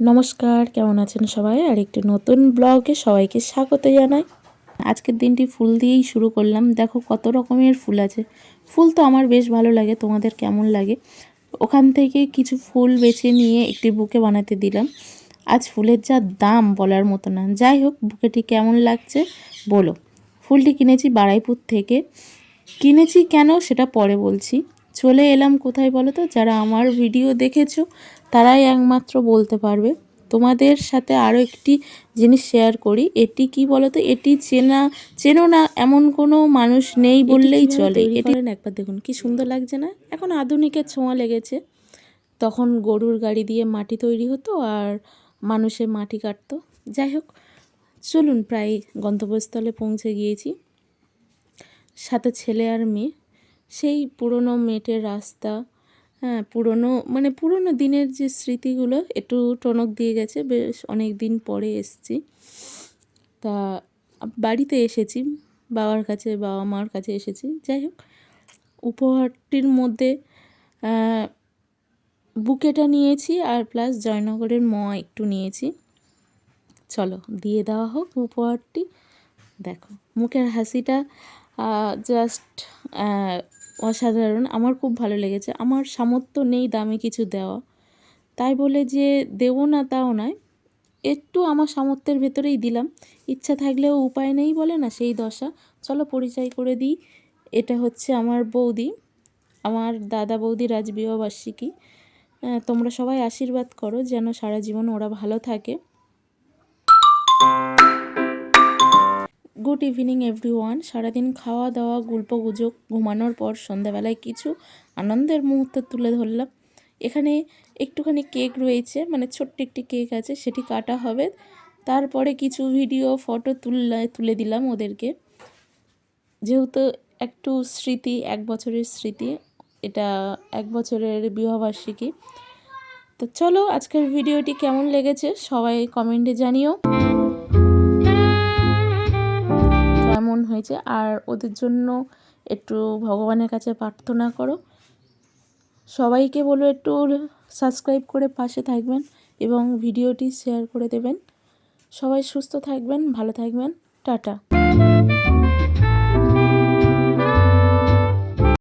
নমস্কার, কেমন আছেন সবাই? আর একটি নতুন ব্লগে সবাইকে স্বাগত জানাই। আজকের দিনটি ফুল দিয়েই শুরু করলাম। দেখো কত রকমের ফুল আছে। ফুল তো আমার বেশ ভালো লাগে, তোমাদের কেমন লাগে? ওখান থেকে কিছু ফুল বেছে নিয়ে একটি বুকে বানাতে দিলাম। আজ ফুলের যা দাম বলার মতো না। যাই হোক, বুকেটি কেমন লাগছে বলো। ফুলটি কিনেছি বারাইপুর থেকে। কিনেছি কেন সেটা পরে বলছি। চলে এলাম কোথায় বলো তো? যারা আমার ভিডিও দেখেছো তারাই একমাত্র বলতে পারবে। তোমাদের সাথে আরও একটি জিনিস শেয়ার করি। এটি কি বলো তো, এটি চেনো না এমন কোনো মানুষ নেই বললেই চলে। এটি একবার দেখুন কি সুন্দর লাগছে না? এখন আধুনিকের ছোঁয়া লেগেছে। তখন গরুর গাড়ি দিয়ে মাটি তৈরি হতো আর মানুষে মাটি কাটতো। যাই হোক, চলুন, প্রায় গন্তব্যস্থলে পৌঁছে গিয়েছি। সাথে ছেলে আর মেয়ে। সেই পুরনো মেটের রাস্তা, হ্যাঁ, পুরনো দিনের যে স্মৃতিগুলো একটু টনক দিয়ে গেছে। বেশ অনেক দিন পরে এসেছি। তা বাড়িতে এসেছি, বাবা মার কাছে এসেছি। যাই হোক, উপহারটির মধ্যে বুকেটা নিয়েছি আর প্লাস জয়নগরের মোয়া একটু নিয়েছি। চলো দিয়ে দেওয়া হোক উপহারটি। দেখো মুখের হাসিটা জাস্ট অসাধারণ। আমার খুব ভালো লেগেছে। আমার সামর্থ্য নেই দামি কিছু দেওয়া, তাই বলে যে দেবো না তাও নয়, একটু আমার সামর্থ্যের ভেতরেই দিলাম। ইচ্ছা থাকলেও উপায় নেই বলে না, সেই দশা। চলো পরিচয় করে দিই। এটা হচ্ছে আমার বৌদি, আমার দাদা বৌদির আজ বিবাহবার্ষিকী। তোমরা সবাই আশীর্বাদ করো যেন সারা জীবন ওরা ভালো থাকে। Good evening everyone. সারাদিন খাওয়া দাওয়া গল্পগুজব ঘুমানোর পর সন্ধ্যাবেলায় কিছু আনন্দের মুহূর্ত তুলে ধরলাম। এখানে একটুখানি কেক রয়েছে, মানে ছোট্ট একটি কেক আছে, সেটি কাটা হবে। তারপরে কিছু ভিডিও ফটো তুলে দিলাম ওদেরকে, যেহেতু একটু স্মৃতি, 1 বছরের স্মৃতি। এটা 1 বছরের বিবাহবার্ষিকী। তো চলো, আজকের ভিডিওটি কেমন লেগেছে সবাই কমেন্টে জানিও কেমন হয়েছে। আর ওদের জন্য একটু ভগবানের কাছে প্রার্থনা করো। সবাইকে বলো একটু সাবস্ক্রাইব করে পাশে থাকবেন এবং ভিডিওটি শেয়ার করে দেবেন। সবাই সুস্থ থাকবেন, ভালো থাকবেন। টাটা।